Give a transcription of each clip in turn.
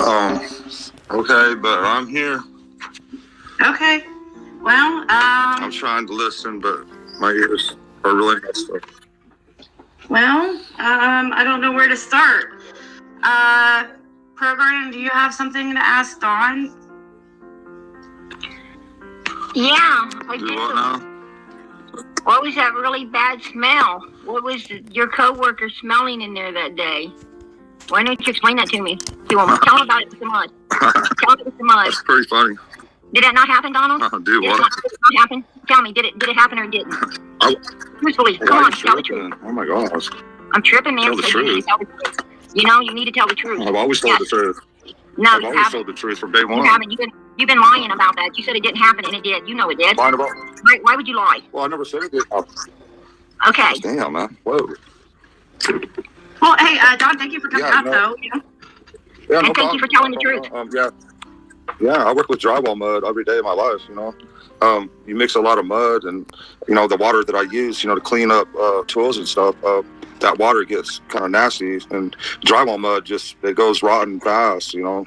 Okay, but I'm here. Okay. Well, I'm trying to listen, but my ears are really messed up. Well, I don't know where to start. Program, do you have something to ask Dawn? Yeah, I Do do. what now? What was that really bad smell? What was your coworker smelling in there that day? Why don't you explain that to me? Tell him about it with the mud. Tell him with the mud. That's pretty funny. Did that not happen, Donald? Do what? Did it not happen? Tell me, did it happen or it didn't? Truthfully, come on, tell the truth. Oh my gosh. I'm tripping, man. Tell the truth. You know, you need to tell the truth. I've always told the truth. No, I've you always haven't. told the truth from day one. You haven't. You've been lying about that. You said it didn't happen, and it did. You know it did. Lying about? Why would you lie? Well, I never said it did. Oh, Okay. damn, man. Whoa. Well, hey, Dawn, thank you for coming out, though. Yeah, And thank you for telling the truth. Yeah, I work with drywall mud every day of my life, you know. You mix a lot of mud and, you know, the water that I use, you know, to clean up tools and stuff, that water gets kind of nasty. And drywall mud it goes rotten fast, you know.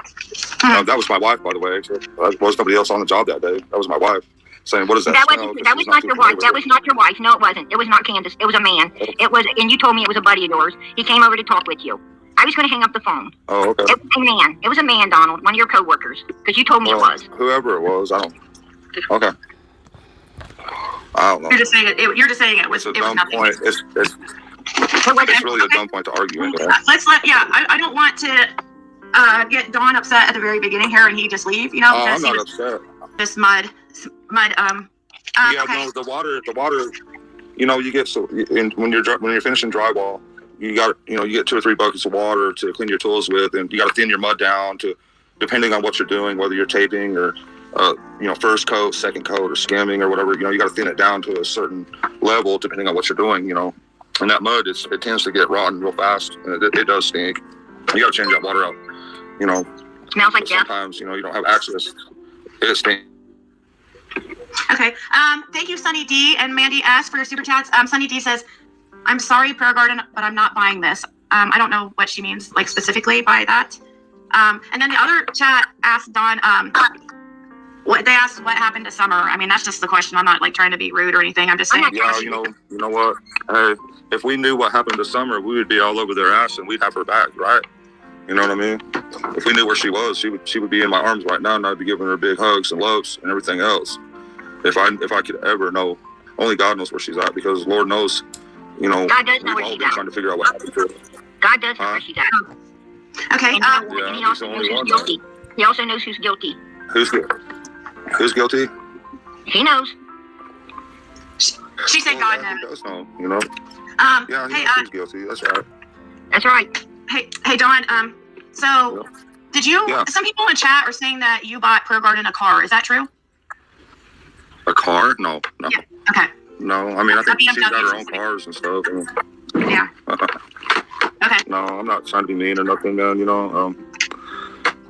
That was my wife, by the way. There was nobody else on the job that day. That was my wife saying, what is that smell? That was not your wife. That was not your wife. No, it wasn't. It was not Candus. It was a man. It was, and you told me it was a buddy of yours. He came over to talk with you. I was going to hang up the phone. Oh, okay. It was a man. It was a man, Donald, one of your coworkers, because you told me it was. Whoever it was, I don't. Okay. I don't know. You're just saying it was. It's a it was dumb nothing. point. It's really a dumb point to argue with. I don't want to get Dawn upset at the very beginning here and he just leave. You know. I'm not upset. This mud. Yeah, okay. no, the water. You know, you get when you're finishing drywall, you get 2 or 3 buckets of water to clean your tools with, and you got to thin your mud down to, depending on what you're doing, whether you're taping or first coat, second coat, or skimming or whatever. You know, you got to thin it down to a certain level depending on what you're doing. You know, and that mud it tends to get rotten real fast. And it does stink. You got to change that water out. You know, Smells like death. Sometimes you don't have access. It stinks. Okay. Thank you, Sunny D and Mandy S for your super chats. Sunny D says, "I'm sorry, Prayer Garden, but I'm not buying this." I don't know what she means, like specifically by that. And then the other chat asked Dawn, they asked what happened to Summer. I mean, that's just the question. I'm not like trying to be rude or anything. I'm just saying. Yeah, you know what? Hey, if we knew what happened to Summer, we would be all over their ass and we'd have her back, right? You know what I mean? If we knew where she was, she would be in my arms right now, and I'd be giving her big hugs and loves and everything else. If I could ever know, only God knows where she's at, because Lord knows, you know, God does know we've where all she's been at. trying to figure out what happened to her. God does know where she's at. Okay. And he also knows who's guilty. He also knows who's guilty. Who's guilty? He knows. She said God knows. He does know, you know. Yeah, he knows who's guilty. That's right. That's right. Hey, Dawn. So, did you? Yeah. Some people in the chat are saying that you bought Prayer Garden a car. Is that true? A car? No. Yeah. Okay. No, I mean, I think she's got her own cars and stuff. Yeah. Okay. No, I'm not trying to be mean or nothing, man. You know,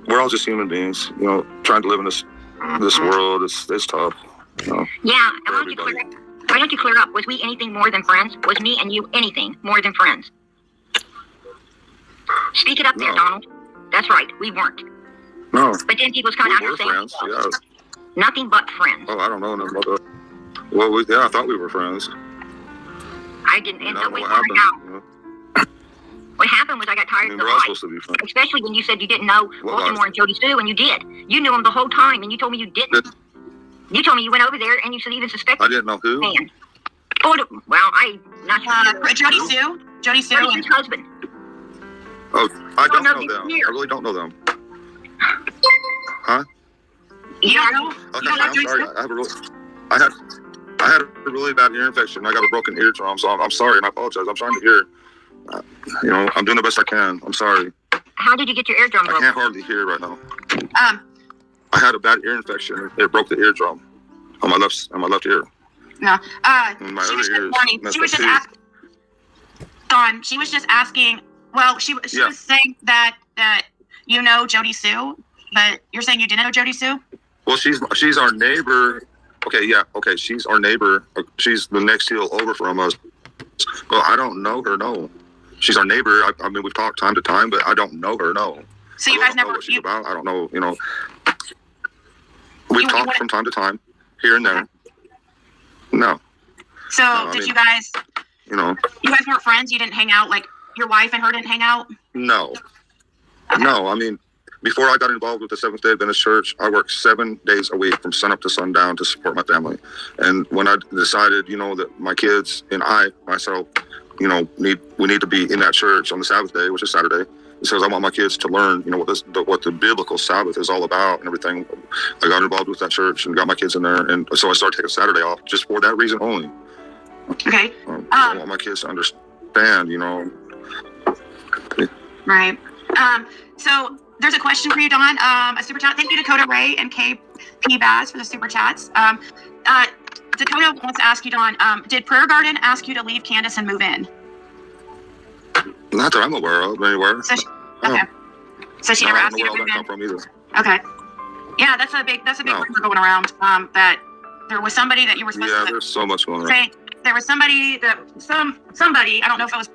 we're all just human beings. You know, trying to live in this world. It's tough. You know, yeah. Why don't you clear up? Was we anything more than friends? Was me and you anything more than friends? Speak it up there, Donald. That's right. We weren't. No. But then people kind of were friends. Yeah. Nothing but friends. Oh, I don't know nothing about that. Well, I thought we were friends. I didn't end up. What happened? What happened was I got tired of the we're all supposed to be friends. Especially when you said you didn't know Baltimore and Jody Sue, and you did. You knew them the whole time, and you told me you didn't. You told me you went over there, and you said even suspected. I didn't know who. Man. Oh, well, I'm not sure. Jody Sue. Jody Sue's husband. Oh, I don't know them. I really don't know them. Huh? You don't know? Okay, I'm sorry. I had a really bad ear infection. I got a broken eardrum, so I'm sorry, and I apologize. I'm trying to hear. You know, I'm doing the best I can. I'm sorry. How did you get your eardrum broken? I can't hardly hear right now. I had a bad ear infection. It broke the eardrum on my left ear. No. My other ear is she was just asking. Dawn, she was just asking. Well, she was saying that you know Jody Sue, but you're saying you didn't know Jody Sue? Well, she's our neighbor. Okay, yeah, okay. She's our neighbor. She's the next hill over from us. Well, I don't know her. No, she's our neighbor. I mean, we've talked time to time, but I don't know her. No. So you guys know never. what she's about. I don't know. We talk from time to time, here and there. No. So you guys? You guys weren't friends. You didn't hang out. Like your wife and her didn't hang out. No. Okay. No. I mean, before I got involved with the Seventh-day Adventist Church, I worked 7 days a week from sunup to sundown to support my family. And when I decided, that my kids and myself, we need to be in that church on the Sabbath day, which is Saturday. Because I want my kids to learn, what the biblical Sabbath is all about and everything. I got involved with that church and got my kids in there, and so I started taking Saturday off just for that reason only. Okay. I want my kids to understand, Right. So there's a question for you, Dawn. A super chat. Thank you, Dakota Ray and KP Baz for the super chats. Dakota wants to ask you, Dawn. Did Prayer Garden ask you to leave Candus and move in? Not that I'm aware of anywhere. So she never asked you to move move in. in. From either. Okay. Yeah, that's a big rumor going around. That there was somebody that you were supposed to. Yeah, there's so much going on. Say there was somebody that somebody, I don't know if it was.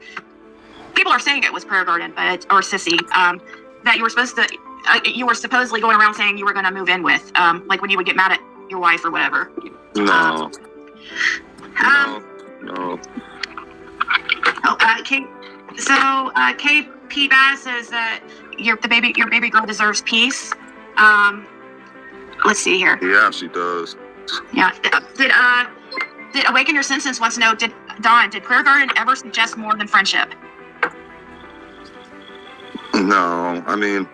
People are saying it was Prayer Garden, or SISSY. That you were supposed to. You were supposedly going around saying you were going to move in with. Like when you would get mad at your wife or whatever. No. No. Oh, So KP Bass says that your baby girl deserves peace. Let's see here. Yeah, she does. Yeah. Did Awaken Your Senses wants to know, did Prayer Garden ever suggest more than friendship? No, I mean,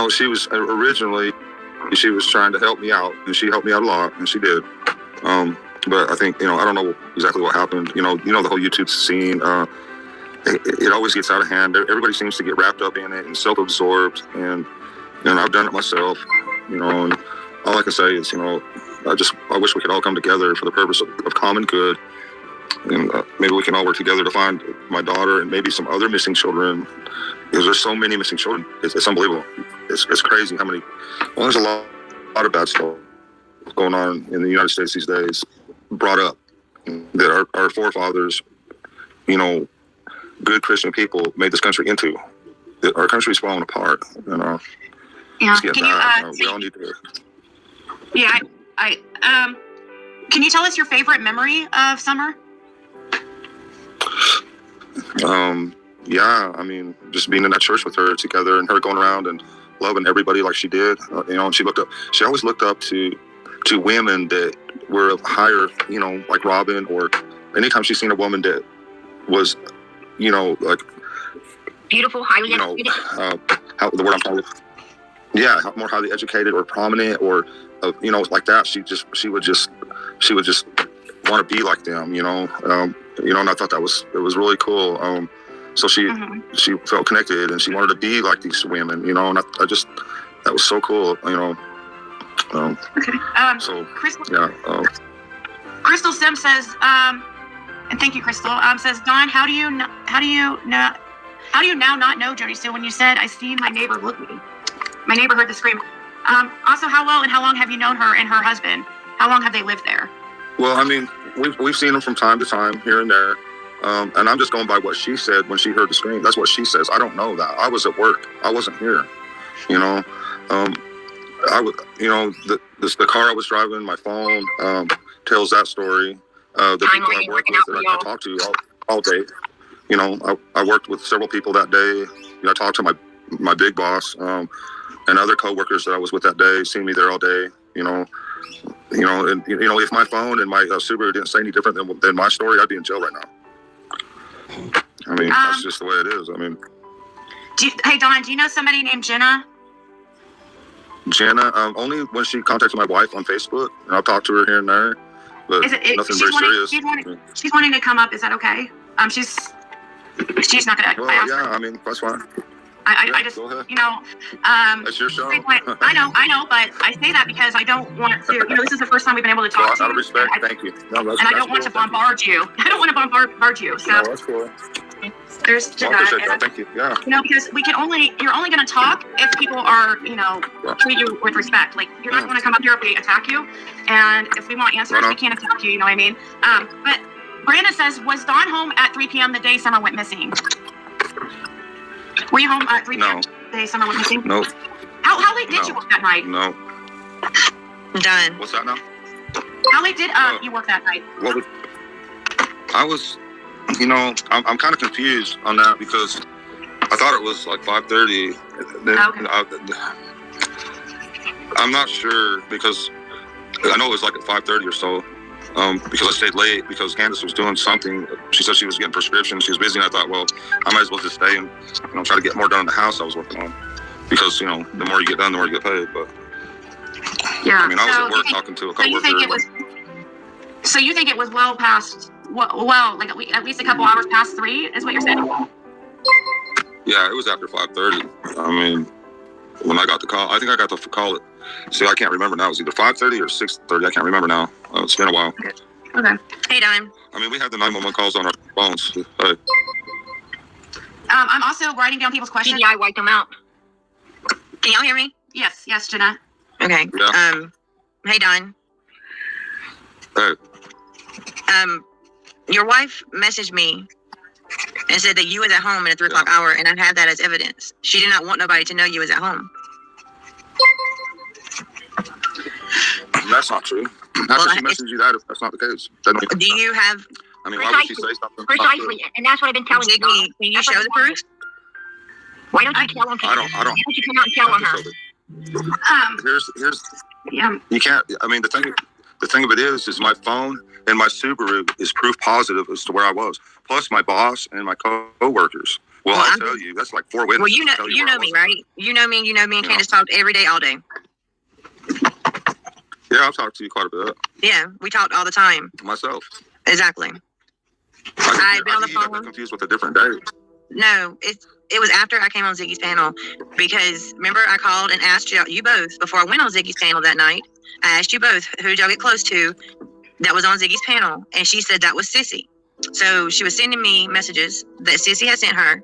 she was originally, she was trying to help me out, and she helped me out a lot, and she did. But I think, I don't know exactly what happened. The whole YouTube scene, it always gets out of hand. Everybody seems to get wrapped up in it and self-absorbed, and I've done it myself, and all I can say is, I wish we could all come together for the purpose of common good, and maybe we can all work together to find my daughter and maybe some other missing children, because there's so many missing children. It's unbelievable. It's crazy how many. Well, there's a lot of bad stuff going on in the United States these days, brought up, that our forefathers, good Christian people made this country into. Our country's falling apart, Yeah. We all need to. Yeah. Can you tell us your favorite memory of Summer? Yeah, just being in that church with her together and her going around and loving everybody like she did. And she always looked up to women that were higher, like Robin, or anytime she's seen a woman that was, like beautiful, highly educated. How the word I'm talking about. Yeah, more highly educated or prominent or, like that. She would just want to be like them, and I thought it was really cool. So she felt connected and she wanted to be like these women, and that was so cool, Okay. So Crystal, yeah. Crystal Sim says, and thank you, Crystal. Says, Dawn, how do you now not know Jody Sue when you said, I see my neighbor look me? My neighbor heard the scream. Also, how well and how long have you known her and her husband? How long have they lived there? Well, we've seen them from time to time here and there. And I'm just going by what she said when she heard the scream. That's what she says. I don't know that. I was at work. I wasn't here. I would, the car I was driving, my phone tells that story. The people I work with that I talked to all day. I worked with several people that day. I talked to my big boss and other coworkers that I was with that day, seeing me there all day. And if my phone and my Subaru didn't say any different than my story, I'd be in jail right now. That's just the way it is. Hey, Dawn, do you know somebody named Jenna? Jenna, only when she contacted my wife on Facebook, and I'll talk to her here and there, but nothing very serious. She's wanting to come up. Is that okay? She's not gonna. Well, yeah, that's fine. I just, go ahead. That's your show. I know, but I say that because I don't want to. This is the first time we've been able to talk to you. Out of respect, thank you. No, and I don't want to bombard you. I don't want to bombard you. So no, that's cool. There's to that. Thank you. Yeah. Because you're only going to talk if people are, treat you with respect. Like, you're not going to come up here if we attack you, and if we want answers, we can't attack you. You know what I mean? But Brandon says, was Dawn home at 3 p.m. the day Summer went missing? Were you home at 3 p.m. No. the day Summer was missing? Nope. How late did No. you work that night? No. Done. What's that now? How late did you work that night? What was, I was, I'm kind of confused on that because I thought it was like 5:30. Okay. I'm not sure because I know it was like at 5:30 or so. Because I stayed late because Candus was doing something. She said she was getting prescriptions. She was busy, and I thought, well, I might as well just stay and try to get more done in the house I was working on. Because the more you get done, the more you get paid. But Yeah. I mean, I was at work talking to a So you think coworker. so you think it was well past? Well, like at least a couple hours past 3 is what you're saying? Yeah, it was after 5:30. I mean, when I got the call, I think I got the call at. See, I can't remember now. It was either 5:30 or 6:30. I can't remember now. It's been a while. Okay. Hey, Don. I mean, we have the 911 calls on our phones. I'm also writing down people's questions. TDI wiped them out. Can y'all hear me? Yes, Jenna. Okay. Yeah. Hey, Don. Hey. Your wife messaged me and said that you was at home in the 3 o'clock hour, and I have that as evidence. She did not want nobody to know you was at home. That's not true. How could she message you that if that's not the case? Do you have... I mean, why would she say something? Precisely, and that's what I've been telling you. Ziggy, can you show the proof? Why don't you tell him? I don't. Why don't you come out and tell her? Here's. Yeah. You can't. I mean, the thing of it is my phone and my Subaru is proof positive as to where I was. Plus, my boss and my co-workers. Well, I'll tell you, that's like 4 witnesses. Well, you know me, right? You know me, and Candus talked every day, all day. Yeah, I've talked to you quite a bit. Yeah, we talked all the time. Myself. Exactly. I've been on the phone. Confused with a different day. No, it was after I came on Ziggy's panel, because remember I called and asked you both before I went on Ziggy's panel that night. I asked you both, who did y'all get close to that was on Ziggy's panel, and she said that was Sissy. So she was sending me messages that Sissy had sent her,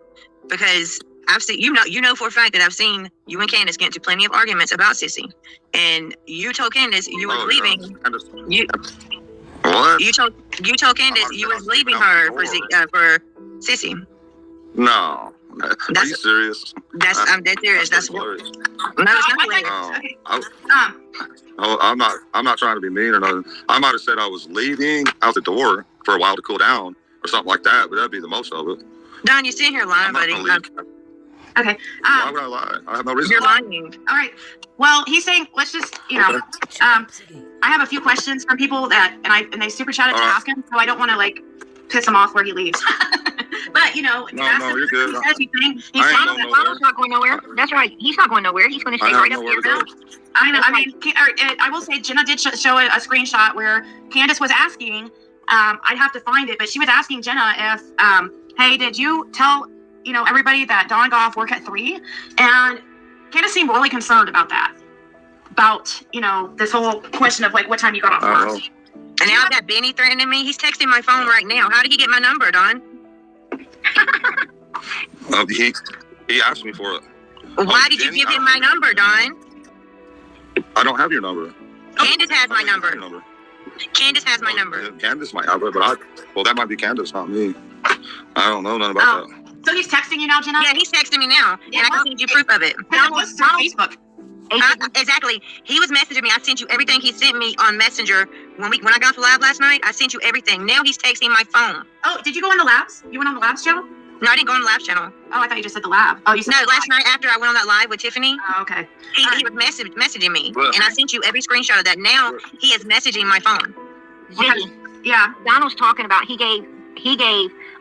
because I've seen, you know for a fact that I've seen you and Candus get into plenty of arguments about Sissy, and you told Candus you was leaving. What? You told Candus you was leaving her for Sissy. No. Are you serious? I'm dead serious. That's what. No, it's not hilarious. I'm not trying to be mean or nothing. I might have said I was leaving out the door for a while to cool down or something like that, but that'd be the most of it. Don, you're sitting here lying, buddy. Okay. Why would I lie? I have no reason. You're lying. All right. Well, he's saying let's just I have a few questions from people and they super chatted to ask him, so I don't want to like piss him off where he leaves. But no, you're good. Donald's not going nowhere. That's right. He's not going nowhere. He's going to stay right up here. I know. I mean, I will say Jenna did show a screenshot where Candus was asking. I'd have to find it, but she was asking Jenna if, hey, did you tell everybody that Dawn got off work at 3? And Candus seemed really concerned about that. About this whole question of like what time you got off work. And now I've got Benny threatening me. He's texting my phone right now. How did he get my number, Don? He asked me for it. Why did you give him my number, Don? I don't have your number. Candus has my number. Candus has my number. Candus might have it, but that might be Candus, not me. I don't know nothing about that. So he's texting you now, Jenna? Yeah, he's texting me now, and I can send you proof of it. Donald's on Facebook. Exactly. He was messaging me. I sent you everything he sent me on Messenger. When I got off the lab last night, I sent you everything. Now he's texting my phone. Oh, did you go on the labs? You went on the labs channel? No, I didn't go on the labs channel. Oh, I thought you just said the lab. Oh, you said no. Last night after I went on that live with Tiffany. Oh, okay. He was messaging me, and I sent you every screenshot of that. Now he is messaging my phone. Ziggy. Yeah. Donald's talking about he gave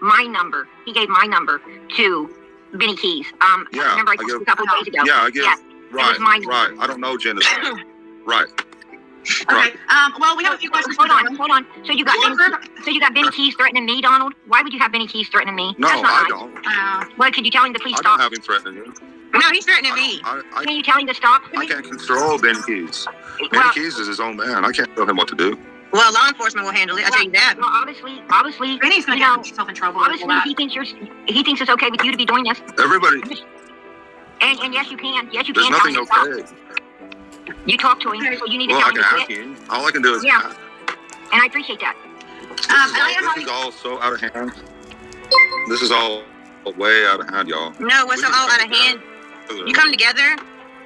my number. He gave my number to Benny Keys. Remember I told you a couple of days ago. Yeah, I guess. Yeah. Right. I don't know Jenna's. Right. Okay. Well, we have a few questions. Hold on. So you got Benny Keys threatening me, Donald? Why would you have Benny Keys threatening me? No, That's not I nice. don't. Well, could you tell him to please I stop? don't have him threatening you. No, he's threatening me. Can you tell him to stop? I can't control Benny Keys. Benny Keys is his own man. I can't tell him what to do. Well, law enforcement will handle it. I tell you that. Well, obviously, Benny's going to get himself in trouble. Obviously, he thinks it's okay with you to be doing this. Everybody. And yes, you can. Yes, you There's can. nothing okay. You talk to him, so you need to Well, tell I him can to ask quit. him. All I can do is Yeah. And I appreciate that. This is all so out of hand. This is all way out of hand, y'all. No, what's We so just all come out of hand? You come together?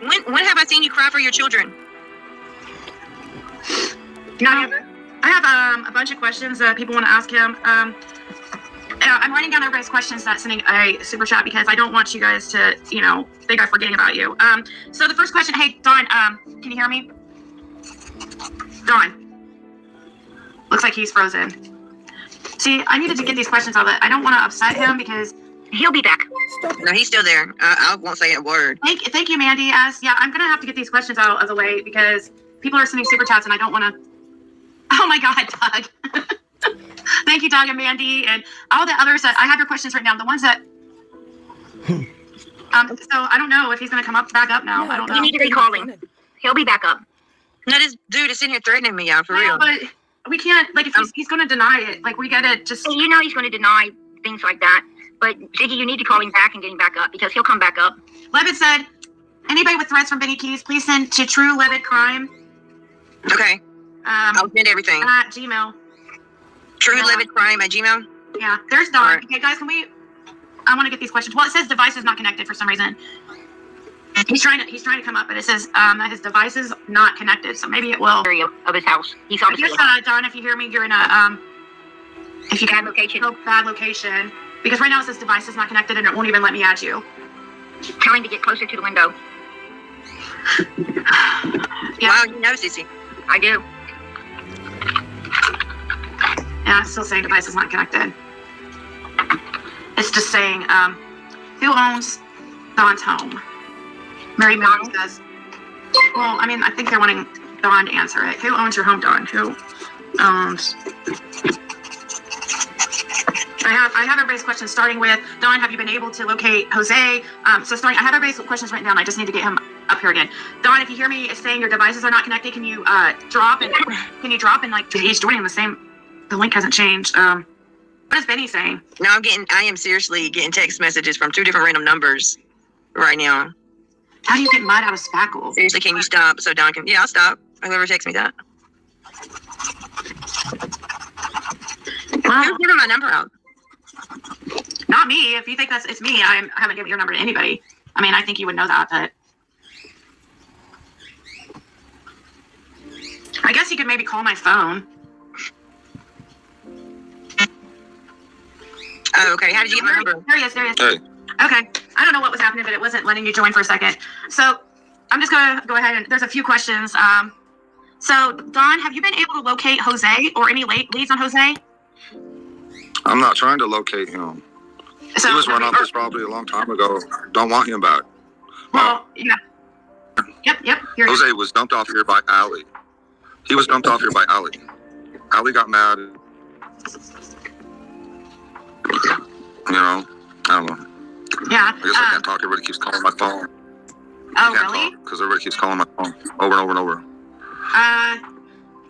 When have I seen you cry for your children? I have a bunch of questions that people want to ask him. I'm writing down everybody's questions that's sending a super chat because I don't want you guys to, think I'm forgetting about you. So the first question, hey, Dawn, can you hear me? Dawn. Looks like he's frozen. See, I needed to get these questions out of it. I don't want to upset him because He'll be back. No, he's still there. I won't say a word. Thank you, Mandy. I'm gonna have to get these questions out of the way because people are sending super chats and I don't want to. Oh my God, Doug. Thank you, Doug and Mandy, and all the others. That I have your questions written down. The ones that. So I don't know if he's gonna come back up now. I don't know. You need to be calling. He'll be back up. No, this dude is sitting here threatening me, y'all, for real. But we can't. Like, if he's gonna deny it, like we gotta just. You know he's going to deny things like that. But Ziggy, you need to call him back and get him back up because he'll come back up. Levitt said, anybody with threats from Benny Keys, please send to True Levitt Crime. Okay. I'll send everything. At Gmail. True Levitt Crime at Gmail? Yeah, there's Dawn. Right. Okay, guys, I want to get these questions. Well, it says device is not connected for some reason. He's trying to come up, but it says that his device is not connected, so maybe it will. Area of his house. He's I obviously guess, Dawn, if you hear me, you're in a if you bad location. Bad location. Because right now it says device is not connected and it won't even let me add you. Tell him to get closer to the window. Yeah. Wow, you know, Sissy. I do. Yeah, it's still saying device is not connected. It's just saying, who owns Dawn's home? Mary Mary says, well, I mean, I think they're wanting Dawn to answer it. Who owns your home, Dawn? Who owns... I have everybody's questions starting with, Dawn, have you been able to locate Jose? I have everybody's questions written down. I just need to get him up here again. Dawn, if you hear me it's saying your devices are not connected, can you drop and like, he's joining the link hasn't changed. What is Benny saying? No, I am seriously getting text messages from 2 different random numbers right now. How do you get mud out of spackle? Seriously, can you stop so Don can, I'll stop. Whoever texts me that. Wow. Who's giving my number out? Not me. If you think it's me, I haven't given your number to anybody. I mean, I think you would know that, but I guess you could maybe call my phone. Oh, okay. How did you get my number? There he is. Hey. Hey. Okay. I don't know what was happening, but it wasn't letting you join for a second. So I'm just going to go ahead and there's a few questions. So Dawn, have you been able to locate Jose or any leads on Jose? I'm not trying to locate him. So, He was run off this property a long time ago. Don't want him back. Well, yeah. Yep. Jose was dumped off here by Allie. He was dumped off here by Allie. Allie got mad. I don't know. Yeah. I guess I can't talk. Everybody keeps calling my phone. Oh, really? Because everybody keeps calling my phone over and over and over.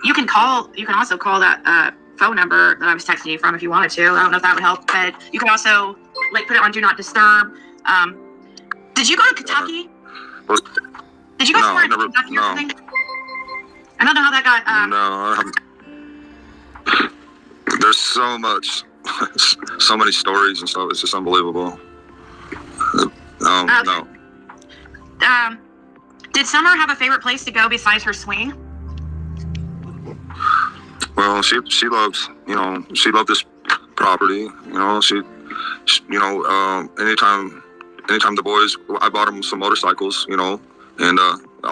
You can call. You can also call that phone number that I was texting you from if you wanted to. I don't know if that would help, but you can also put it on Do Not Disturb. Did you go to Kentucky? Did you go somewhere in Kentucky or something? I don't know how that got. No, I haven't. There's so much, so many stories and stuff. It's just unbelievable. No. Did Summer have a favorite place to go besides her swing? Well, she loved, she loved this property. Anytime the boys, I bought them some motorcycles, and all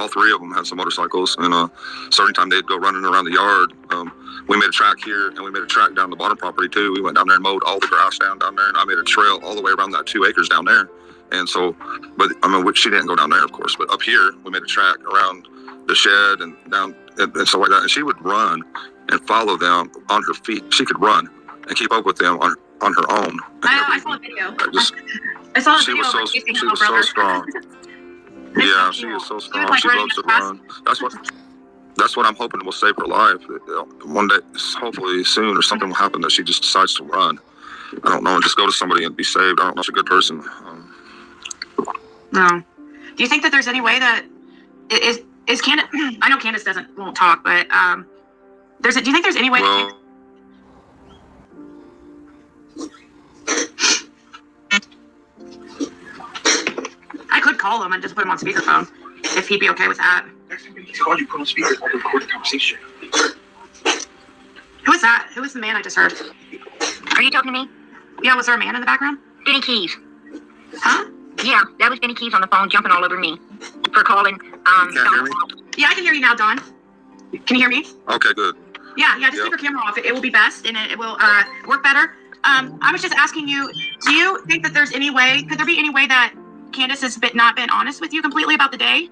3 of them had some motorcycles. And certain time they'd go running around the yard. We made a track here, and we made a track down the bottom property too. We went down there and mowed all the grass down there, and I made a trail all the way around that 2 acres down there. And so, she didn't go down there, of course, but up here we made a track around the shed and down and stuff like that. And she would run and follow them on her feet. She could run and keep up with them on her own. I saw a video. I saw a she video. She was so strong. Yeah, she is so strong. She loves to run. That's what I'm hoping will save her life. One day, hopefully soon, or something will happen that she just decides to run. I don't know, and just go to somebody and be saved. I don't know. She's a good person. No. Do you think that there's any way that is Candus? I know Candus won't talk, but do you think there's any way? I could call him and just put him on speakerphone if he'd be okay with that. Next time he's called you, put on speaker and record the conversation. Who is that? Who is the man I just heard? Are you talking to me? Yeah, was there a man in the background? Benny Keys. Huh? Yeah, that was Benny Keys on the phone jumping all over me for calling. Can't hear me? Yeah, I can hear you now, Dawn. Can you hear me? Okay, good. Yeah, just keep your camera off. It will be best, and it will work better. I was just asking you, do you think that could there be any way that Candus has not been honest with you completely about the day?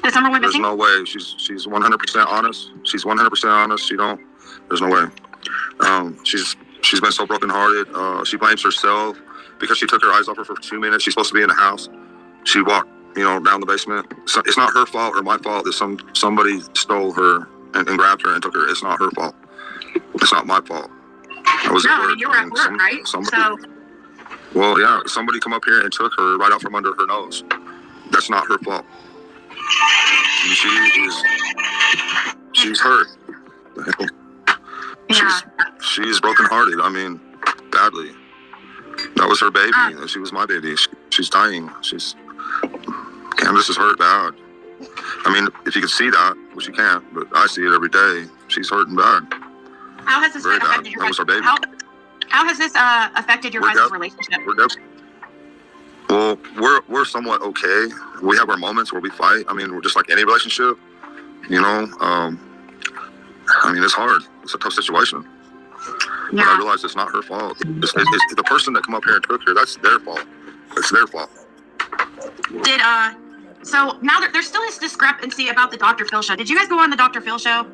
That Summer went There's missing? no way. She's 100% honest. She's 100% honest. There's no way. She's been so brokenhearted. She blames herself because she took her eyes off her for 2 minutes. She's supposed to be in the house. She walked, down the basement. So it's not her fault or my fault that somebody stole her and grabbed her and took her. It's not her fault. It's not my fault. I was at work. You were at work, right? Well, yeah, somebody come up here and took her right out from under her nose. That's not her fault. She's hurt. Yeah. She's brokenhearted. I mean, badly. That was her baby. She was my baby. She's dying. Candus is hurt bad. I mean, if you could see that, which you can't, but I see it every day. She's hurting bad. How has this affected your That was our baby. How has this affected your guys' relationship? Well, we're somewhat okay. We have our moments where we fight. I mean, we're just like any relationship, I mean, it's hard. It's a tough situation. Yeah. But I realize it's not her fault. It's the person that come up here and took her. That's their fault. It's their fault. So now there's still this discrepancy about the Dr. Phil show. Did you guys go on the Dr. Phil show?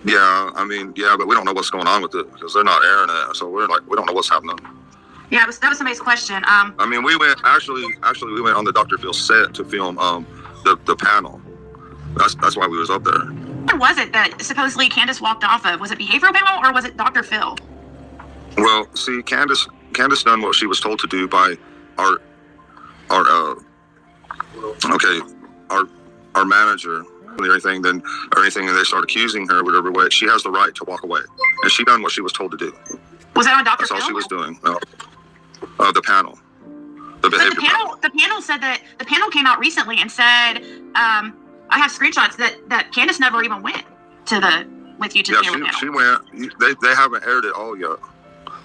Yeah, I mean, yeah, but we don't know what's going on with it because they're not airing it. So we don't know what's happening. Yeah, that was somebody's question. I mean, we went we went on the Dr. Phil set to film the panel. That's why we was up there. Where was it that supposedly Candus walked off of? Was it behavioral panel or was it Dr. Phil? Well, see, Candus done what she was told to do by our manager or anything, and they start accusing her whatever way. She has the right to walk away, and she done what she was told to do. Was that on Dr. That's Phil? all she was doing. The panel, the behavior panel. The panel said that the panel came out recently and said, I have screenshots that Candus never even went with you to the panel. She went. They haven't aired it all yet.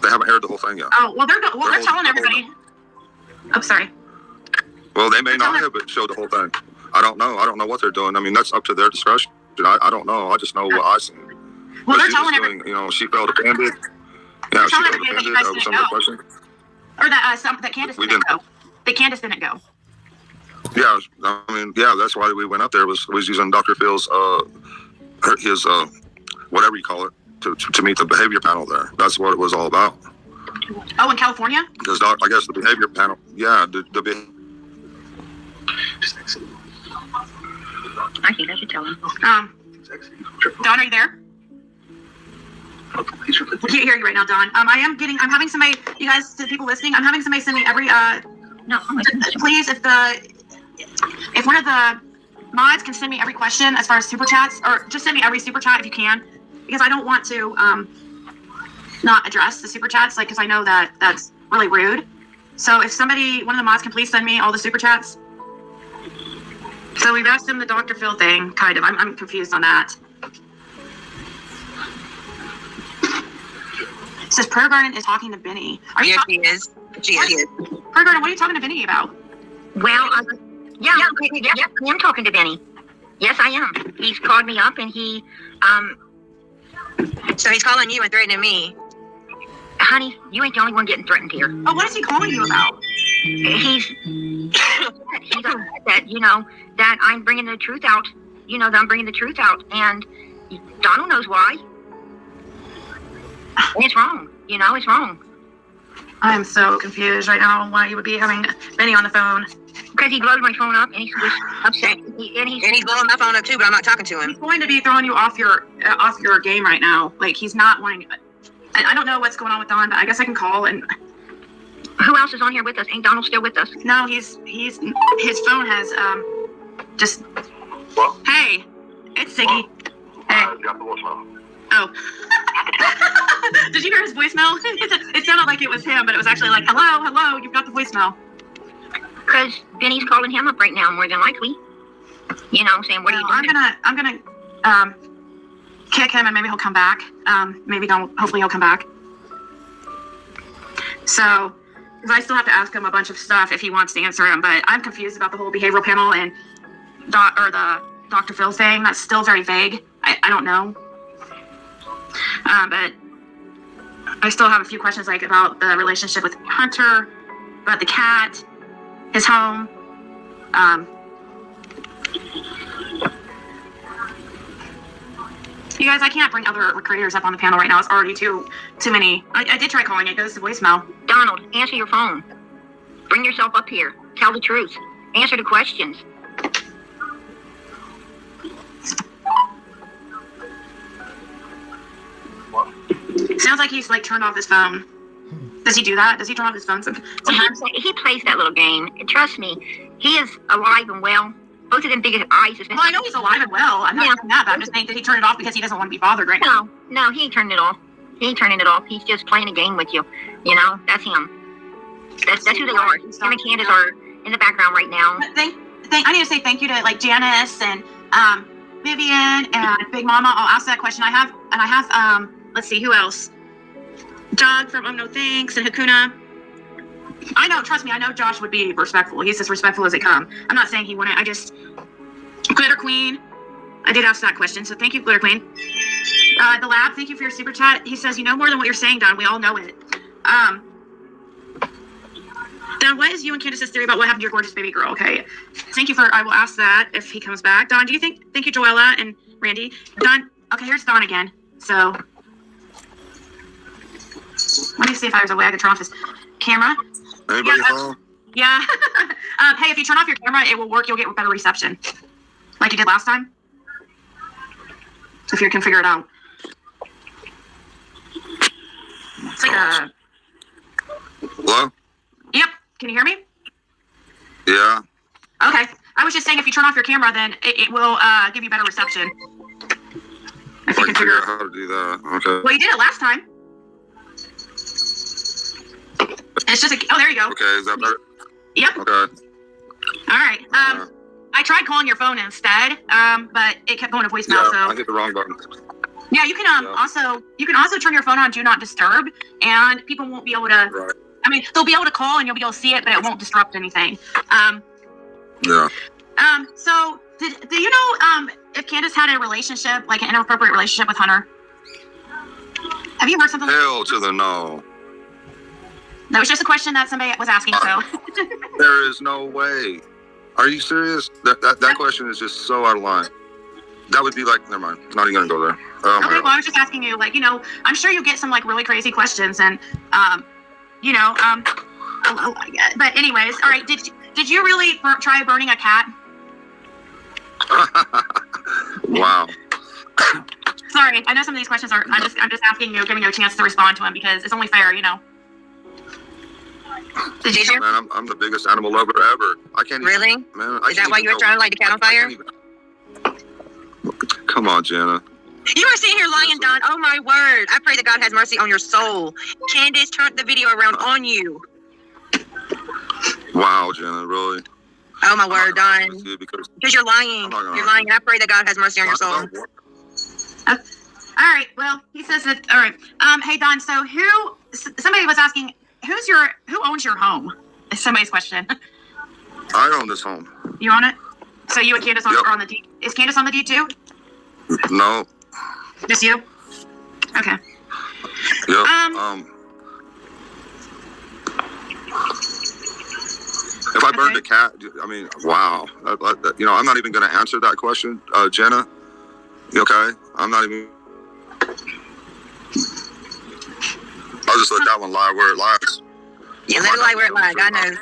They haven't aired the whole thing yet. Oh well, they're telling everybody. Oh, sorry. Well, they may not have showed the whole thing. I don't know. I don't know what they're doing. I mean, that's up to their discretion. I don't know. I just know what I seen. Well, they're telling everybody. She felt offended. Yeah, she felt offended. That was some of the question. Or that Candus didn't go. That Candus didn't go. Yeah, I mean, that's why we went up there. Was using Dr. Phil's his whatever you call it to meet the behavior panel there. That's what it was all about. Oh, in California? Because I guess the behavior panel, the I think I should tell him. Dawn, are you there? I can't hear you right now, Dawn. I'm having somebody, you guys, to people listening, I'm having somebody send me every, please, if one of the mods can send me every question as far as super chats, or just send me every super chat if you can, because I don't want to not address the super chats, because I know that's really rude. So if one of the mods can please send me all the super chats. So we've asked him the Dr. Phil thing, kind of. I'm confused on that. It says Prayer Garden is talking to Benny. Yes, she is. She is. Prayer Garden, what are you talking to Benny about? Well, I am talking to Benny. Yes, I am. He's called me up and he, So he's calling you and threatening me. honey, you ain't the only one getting threatened here. Oh, what is he calling you about? He's that, that I'm bringing the truth out, that I'm bringing the truth out, and Donald knows why. And it's wrong, it's wrong. I'm so confused right now why you would be having Benny on the phone. Because he blowed my phone up and he's just upset. And he's blowing my phone up too, but I'm not talking to him. He's going to be throwing you off your game right now. Like, he's not wanting. I don't know what's going on with Don, but I guess I can call and. Who else is on here with us? Ain't Donald still with us? No, his phone has just. Well? Hey, it's Ziggy. Hey. Got the voicemail. Oh. Did you hear his voicemail? It sounded like it was him, but it was actually like, hello, you've got the voicemail. Because Benny's calling him up right now, more than likely. You know, saying, "What are you doing?" I'm gonna kick him, and maybe he'll come back. Maybe don't. Hopefully, he'll come back. So, because I still have to ask him a bunch of stuff if he wants to answer him, but I'm confused about the whole behavioral panel and the Dr. Phil thing. That's still very vague. I don't know. But I still have a few questions, like about the relationship with Hunter, about the cat, his home. You guys, I can't bring other creators up on the panel right now. It's already too many. I did try calling. It goes to voicemail. Donald, answer your phone. Bring yourself up here. Tell the truth. Answer the questions. Sounds like he's like turned off his phone. Does he do that? Does he turn off his phone sometimes? He plays that little game. Trust me, he is alive and well. Both of them big eyes. Well, I know he's alive and well. I'm not saying that, but I'm just saying, did he turn it off because he doesn't want to be bothered right now? No, he ain't turning it off. He ain't turning it off. He's just playing a game with you. You know, that's him. That's who they are. Him and Candus are in the background right now. I need to say thank you to like Janice and Vivian and Big Mama. I'll ask that question. I have let's see, who else? Doug from No Thanks and Hakuna. I know, trust me, I know Josh would be respectful. He's as respectful as they come. I'm not saying he wouldn't. Glitter Queen. I did ask that question, so thank you, Glitter Queen. The Lab, thank you for your super chat. He says, you know more than what you're saying, Don. We all know it. Don, what is you and Candus's theory about what happened to your gorgeous baby girl? Okay, thank you I will ask that if he comes back. Don, do you think, thank you, Joella and Randy. Don, okay, here's Don again. So, let me see if there's a way I can turn off this camera. Anybody home? Yeah. Hey, if you turn off your camera, it will work. You'll get better reception, like you did last time. If you can figure it out. It's like a. Hello? Yep. Can you hear me? Yeah. Okay. I was just saying, if you turn off your camera, then it will give you better reception. If you can figure out how to do that. Okay. Well, you did it last time. It's just oh, there you go. Okay, is that better? Yep. Okay. All right. I tried calling your phone instead, but it kept going to voicemail. Yeah, so I hit the wrong button. Yeah, you can also turn your phone on Do Not Disturb, and people won't be able to. Right. I mean, they'll be able to call and you'll be able to see it, but it won't disrupt anything. Yeah. So do you know if Candus had a relationship, like an inappropriate relationship with Hunter? Have you heard something? Hell to the no. That was just a question that somebody was asking. So there is no way. Are you serious? That question is just so out of line. That would be like, never mind. Not even gonna go there. Okay, well, I was just asking you, like, you know, I'm sure you get some like really crazy questions, and you know, but anyways, all right. Did you really try burning a cat? Wow. Sorry, I know some of these questions are. I'm just asking you, giving you a chance to respond to them because it's only fair, you know. Did you? Man, I'm the biggest animal lover ever. I can't even. Really? Man, is that why you were trying to light the cat on fire? Come on, Jenna. You are sitting here lying, Don. Oh my word! I pray that God has mercy on your soul. Candus turned the video around on you. Wow, Jenna, really? Oh my word, Don. Because you're lying. You're lying, and I pray that God has mercy on your soul. All right. Well, he says that. All right. Hey, Don. So somebody was asking, who owns your home? Is somebody's question. I own this home. You own it? So you and Candus are on the deed. Is Candus on the deed too? No. Just you? Okay. Yep. If I burned a cat, I mean, wow. You know, I'm not even going to answer that question, Jenna. Okay? I'm not even. I'll just let that one lie where it lies. Yeah, let it lie where it lies. God knows.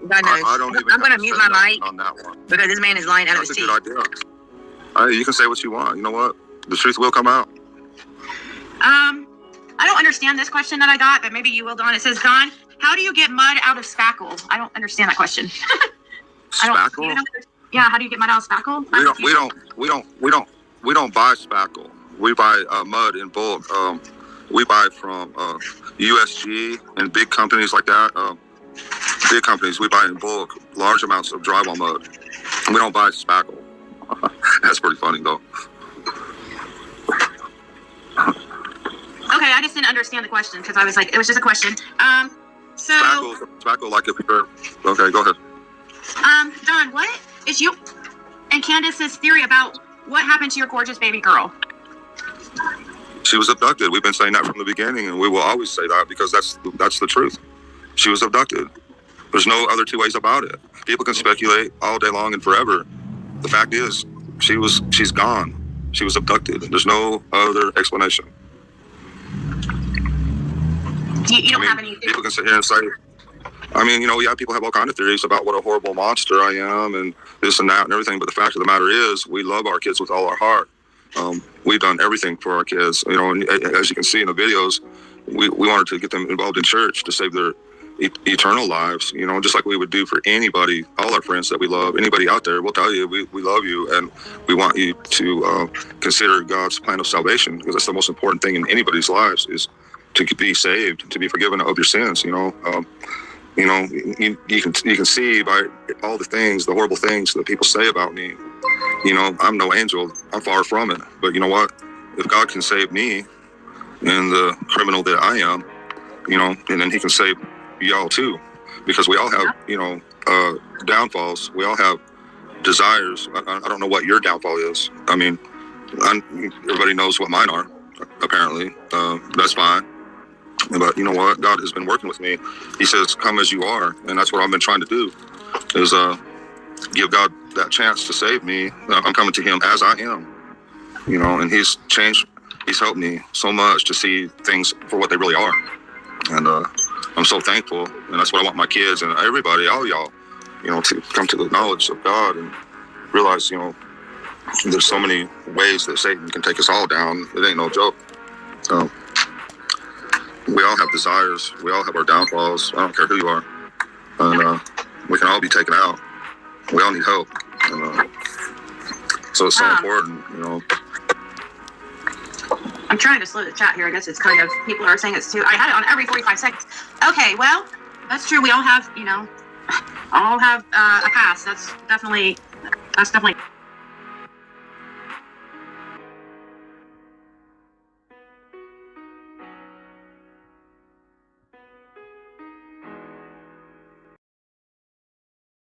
God knows. I don't even. I'm going to mute my mic on that one because this man is lying out of his teeth. That's a good idea. You can say what you want. You know what? The truth will come out. I don't understand this question that I got, but maybe you will, Don. It says, Don, how do you get mud out of spackle? I don't understand that question. Spackle? Yeah, how do you get mud out of spackle? We don't buy spackle. We buy mud in bulk. We buy from USG and big companies like that. big companies, we buy in bulk, large amounts of drywall mud. We don't buy spackle. That's pretty funny, though. Okay, I just didn't understand the question because I was like, it was just a question. So Spackle, like if you're... Okay, go ahead. Don, what is you and Candus's theory about what happened to your gorgeous baby girl? She was abducted. We've been saying that from the beginning, and we will always say that because that's the truth. She was abducted. There's no other two ways about it. People can speculate all day long and forever. The fact is, she's gone. She was abducted. There's no other explanation. You don't have any. People can sit here and say, people have all kinds of theories about what a horrible monster I am and this and that and everything. But the fact of the matter is, we love our kids with all our heart. We've done everything for our kids. And as you can see in the videos, we wanted to get them involved in church to save their eternal lives, just like we would do for anybody, all our friends that we love, anybody out there. We'll tell you, we love you, and we want you to consider God's plan of salvation, because that's the most important thing in anybody's lives, is to be saved, to be forgiven of your sins. You can see by all the things, the horrible things that people say about me. I'm no angel. I'm far from it. But you know what? If God can save me and the criminal that I am, and then he can save y'all too, because we all have, downfalls. We all have desires. I don't know what your downfall is. Everybody knows what mine are, apparently. That's fine. But you know what? God has been working with me. He says, come as you are. And that's what I've been trying to do, is give God that chance to save me. I'm coming to him as I am, and he's helped me so much to see things for what they really are. And I'm so thankful. And that's what I want my kids and everybody, all y'all, to come to the knowledge of God and realize, there's so many ways that Satan can take us all down. It ain't no joke. We all have desires. We all have our downfalls. I don't care who you are. And we can all be taken out. We all need help. And, so it's so important, I'm trying to slow the chat here. I guess it's kind of, people are saying it's too, I had it on every 45 seconds. Okay, well, that's true. We all have, all have a past. That's definitely